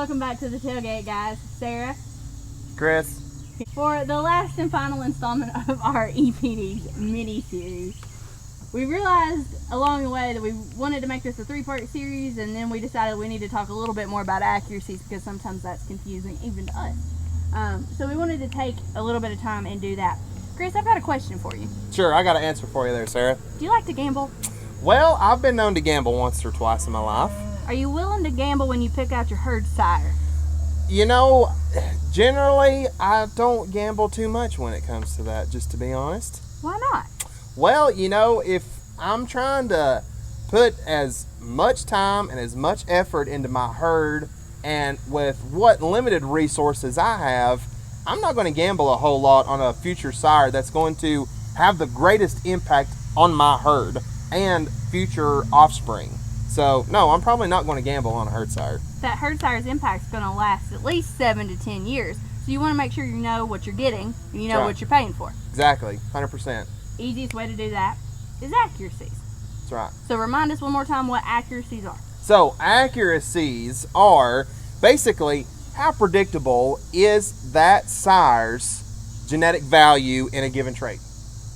welcome back to the Tailgate, guys. Sarah. Chris. For the last and final installment of our EPD mini-series, we realized along the way that we wanted to make this a 3-part series, and then we decided we need to talk a little bit more about accuracies because sometimes that's confusing even to us. So we wanted to take a little bit of time and do that. Chris, I've got a question for you. Sure, I got an answer for you there, Sarah. Do you like to gamble? Well, I've been known to gamble once or twice in my life. Are you willing to gamble when you pick out your herd sire? You know, generally, I don't gamble too much when it comes to that, just to be honest. Why not? Well, you know, if I'm trying to put as much time and as much effort into my herd, and with what limited resources I have, I'm not going to gamble a whole lot on a future sire that's going to have the greatest impact on my herd and future offspring. So, no, I'm probably not going to gamble on a herd sire. That herd sire's impact is going to last at least 7 to 10 years. So you want to make sure you know what you're getting and you know what you're paying for. Exactly, 100%. Easiest way to do that is accuracies. That's right. So remind us one more time what accuracies are. So accuracies are basically how predictable is that sire's genetic value in a given trait.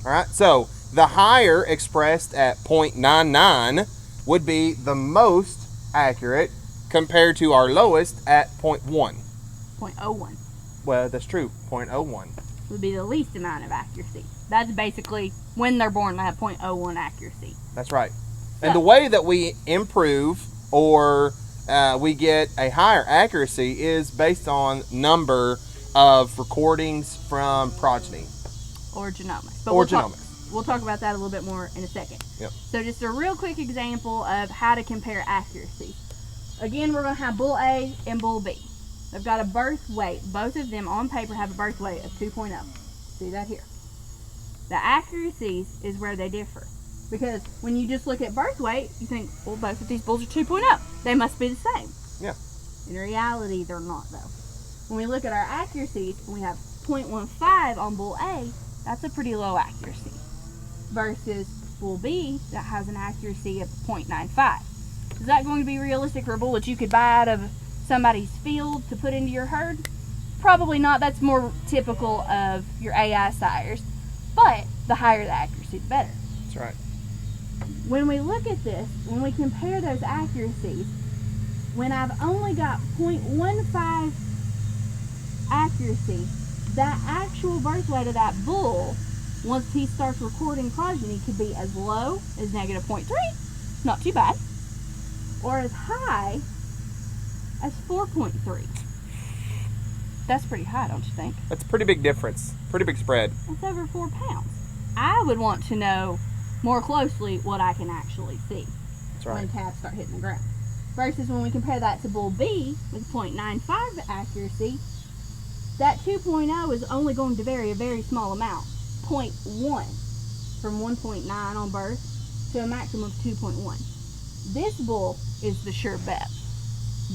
All right. So the higher expressed at 0.99 would be the most accurate compared to our lowest at 0.1. 0.01. Well, that's true. 0.01 would be the least amount of accuracy. That's basically when they're born, they have 0.01 accuracy. That's right. And the way that we improve or we get a higher accuracy is based on number of recordings from progeny. Or genomics. But or genomics. We'll talk about that a little bit more in a second. Yep. So just a real quick example of how to compare accuracy. Again, we're going to have Bull A and Bull B. They've got a birth weight. Both of them on paper have a birth weight of 2.0. See that here. The accuracies is where they differ. Because when you just look at birth weight, you think, well, both of these bulls are 2.0. They must be the same. Yeah. In reality, they're not, though. When we look at our accuracies, we have 0.15 on Bull A. That's a pretty low accuracy. Versus Bull B, that has an accuracy of 0.95. Is that going to be realistic for a bull that you could buy out of somebody's field to put into your herd? Probably not. That's more typical of your AI sires. But the higher the accuracy, the better. That's right. When we look at this, when we compare those accuracies, when I've only got 0.15 accuracy, that actual birth weight of that bull, once he starts recording progeny, could be as low as negative 0.3, not too bad, or as high as 4.3. That's pretty high, don't you think? That's a pretty big difference. Pretty big spread. That's over 4 pounds. I would want to know more closely what I can actually see. That's right. When calves start hitting the ground. Versus when we compare that to Bull B with 0.95 accuracy, that 2.0 is only going to vary a very small amount. 0.1 from 1.9 on birth to a maximum of 2.1. This bull is the sure bet.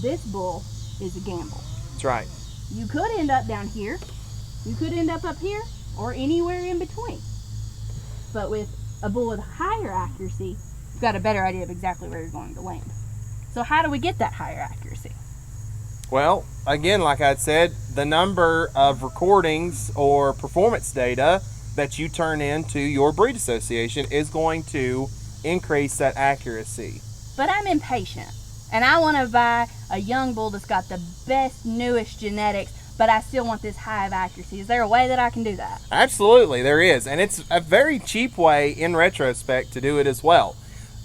This bull is a gamble. That's right. You could end up down here, you could end up here, or anywhere in between. But with a bull with higher accuracy, you've got a better idea of exactly where you're going to land. So how do we get that higher accuracy? Well, again, like I said, the number of recordings or performance data that you turn into your breed association is going to increase that accuracy. But I'm impatient, and I want to buy a young bull that's got the best, newest genetics, but I still want this high of accuracy. Is there a way that I can do that? Absolutely, there is. And it's a very cheap way in retrospect to do it as well.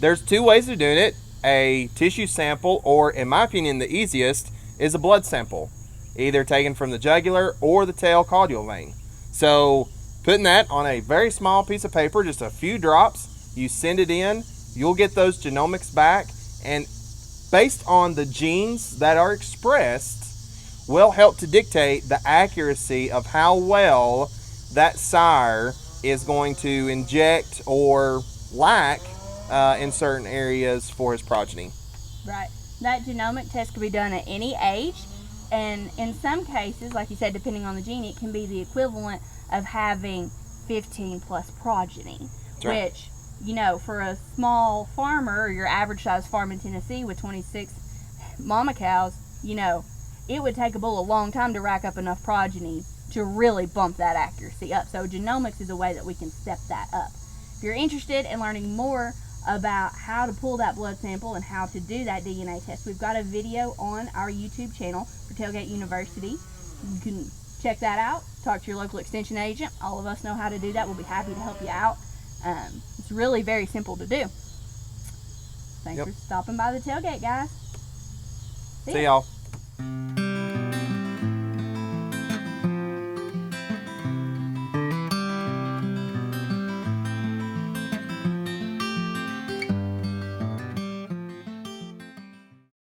There's 2 ways of doing it. A tissue sample, or in my opinion, the easiest, is a blood sample. Either taken from the jugular or the tail caudal vein. So putting that on a very small piece of paper, just a few drops, you send it in, you'll get those genomics back, and based on the genes that are expressed, will help to dictate the accuracy of how well that sire is going to inject or lack in certain areas for his progeny. Right. That genomic test can be done at any age, and in some cases, like you said, depending on the gene, it can be the equivalent of having 15 plus progeny, right. Which, you know, for a small farmer or your average size farm in Tennessee with 26 mama cows, you know, it would take a bull a long time to rack up enough progeny to really bump that accuracy up. So genomics is a way that we can step that up. If you're interested in learning more about how to pull that blood sample and how to do that DNA test, we've got a video on our YouTube channel for TailGate University. You can check that out. Talk to your local extension agent. All of us know how to do that. We'll be happy to help you out. It's really very simple to do. Thanks for stopping by the TailGate, guys. See y'all.